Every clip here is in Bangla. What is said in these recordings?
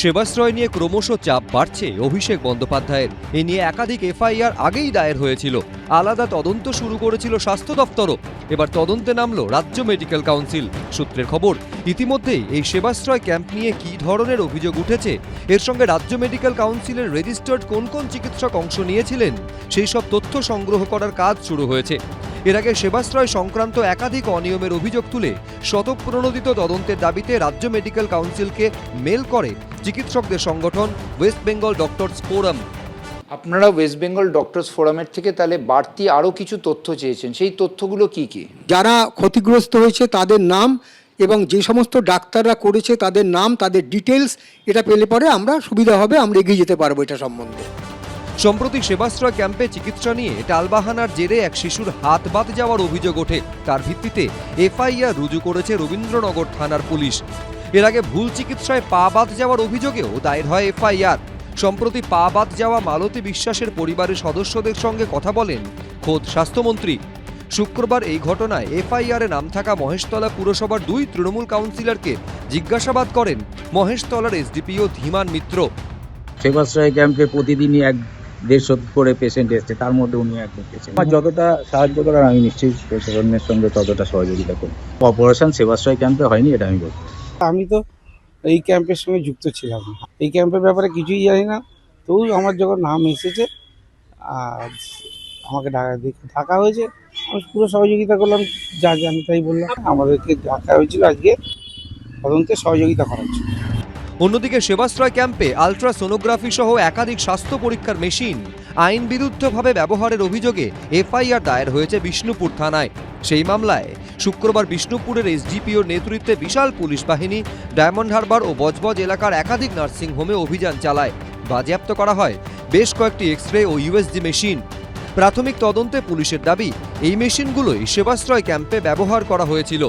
সেবাশ্রয় নিয়ে ক্রমশ চাপ বাড়ছে অভিষেক বন্দ্যোপাধ্যায়ের। এ নিয়ে একাধিক এফআইআর আগেই দায়ের হয়েছিল। আলাদা তদন্ত শুরু করেছিল স্বাস্থ্য দফতরও। এবার তদন্তে নামলো রাজ্য মেডিকেল কাউন্সিল। সূত্রের খবর, ইতিমধ্যেই এই সেবাশ্রয় ক্যাম্প নিয়ে কী ধরনের অভিযোগ উঠেছে, এর সঙ্গে রাজ্য মেডিকেল কাউন্সিলের রেজিস্টার্ড কোন কোন চিকিৎসক অংশ নিয়েছিলেন, সেই সব তথ্য সংগ্রহ করার কাজ শুরু হয়েছে। এর আগে সেবাশ্রয় সংক্রান্ত একাধিক অনিয়মের অভিযোগ তুলে স্বতঃপ্রণোদিত তদন্তের দাবিতে রাজ্য মেডিকেল কাউন্সিলকে মেল করে চিকিৎসকদের সংগঠন ওয়েস্ট বেঙ্গল ডক্টরস ফোরাম। আপনারা ওয়েস্ট বেঙ্গল ডক্টরস ফোরামের থেকে তাহলে বাড়তি আরও কিছু তথ্য চেয়েছেন, সেই তথ্যগুলো কি কি? যারা ক্ষতিগ্রস্ত হয়েছে তাদের নাম এবং যে সমস্ত ডাক্তাররা করেছে তাদের নাম, তাদের ডিটেলস, এটা পেলে পরে আমরা সুবিধা হবে, আমরা এগিয়ে যেতে পারবো এটা সম্বন্ধে। সম্প্রতি সেবাশ্রয় ক্যাম্পে চিকিৎসা নিয়ে টালবাহানার জেরে এক শিশুর হাত বাদ যাওয়ার অভিযোগ ওঠে। তার ভিত্তিতে এফআইআর রুজু করেছে রবীন্দ্রনগর থানার পুলিশ। এর আগে ভুল চিকিৎসায় পা বাদ যাওয়ার অভিযোগেও দায়ের হয় এফআইআর। সম্প্রতি পা বাদ যাওয়া মালতী বিশ্বাসের পরিবারের সদস্যদের সঙ্গে কথা বলেন খোদ স্বাস্থ্যমন্ত্রী। শুক্রবার এই ঘটনায় এফআইআরে নাম থাকা মহেশতলা পুরসভার 2 তৃণমূল কাউন্সিলরকে জিজ্ঞাসাবাদ করেন মহেশতলার এসডিপিও ধীমান মিত্র। সেবাশ্রয় ক্যাম্পে প্রতিদিনই 150 করে পেশেন্ট এসছে, তার মধ্যে উনি একজন পেশেন্ট। আমার যতটা সাহায্য করার আমি নিশ্চয়ই প্রশাসনের সঙ্গে ততটা সহযোগিতা করি। অপারেশন সেবাশ্রয় ক্যাম্পে হয়নি, এটা আমি বলবো। আমি তো এই ক্যাম্পের সঙ্গে যুক্ত ছিলাম না, এই ক্যাম্পের ব্যাপারে কিছুই জানি না। তো আমার যখন নাম এসেছে আর আমাকে ডাকা হয়েছে, আমি পুরো সহযোগিতা করলাম, যা জানি তাই বললাম। আমাদেরকে ডাকা হয়েছিল আজকে তদন্তে সহযোগিতা করার জন্য। অন্যদিকে সেবাশ্রয় ক্যাম্পে আলট্রাসোনোগ্রাফি সহ একাধিক স্বাস্থ্য পরীক্ষার মেশিন আইন বিরুদ্ধভাবে ব্যবহারের অভিযোগে এফআইআর দায়ের হয়েছে বিষ্ণুপুর থানায়। সেই মামলায় শুক্রবার বিষ্ণুপুরের এসডিপিওর নেতৃত্বে বিশাল পুলিশ বাহিনী ডায়মন্ড হারবার ও বজবজ এলাকার একাধিক নার্সিংহোমে অভিযান চালায়। বাজেয়াপ্ত করা হয় বেশ কয়েকটি এক্স-রে ও ইউএসজি মেশিন। প্রাথমিক তদন্তে পুলিশের দাবি, এই মেশিনগুলোই সেবাশ্রয় ক্যাম্পে ব্যবহার করা হয়েছিল।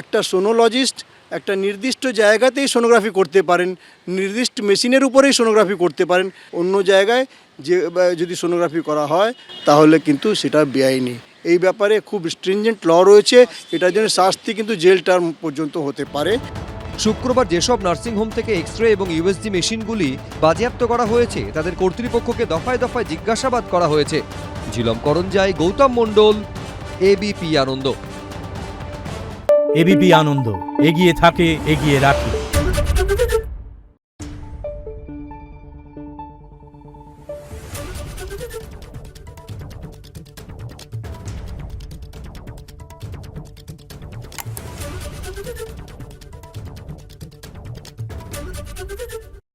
একটা সোনোলজিস্ট একটা নির্দিষ্ট জায়গাতেই সোনোগ্রাফি করতে পারেন, নির্দিষ্ট মেশিনের উপরেই সোনোগ্রাফি করতে পারেন। অন্য জায়গায় যে যদি সোনোগ্রাফি করা হয় তাহলে কিন্তু সেটা বেআইনি। এই ব্যাপারে খুব স্ট্রিনজেন্ট ল রয়েছে, এটার জন্য শাস্তি কিন্তু জেল টার্ম পর্যন্ত হতে পারে। শুক্রবার যেসব নার্সিংহোম থেকে এক্স-রে এবং ইউএসজি মেশিনগুলি বাজেয়াপ্ত করা হয়েছে তাদের কর্তৃপক্ষকে দফায় দফায় জিজ্ঞাসাবাদ করা হয়েছে। ঝিলম করঞ্জাই, গৌতম মণ্ডল, এবিপি আনন্দ। এবিপি আনন্দ, এগিয়ে থাকে, এগিয়ে রাখে।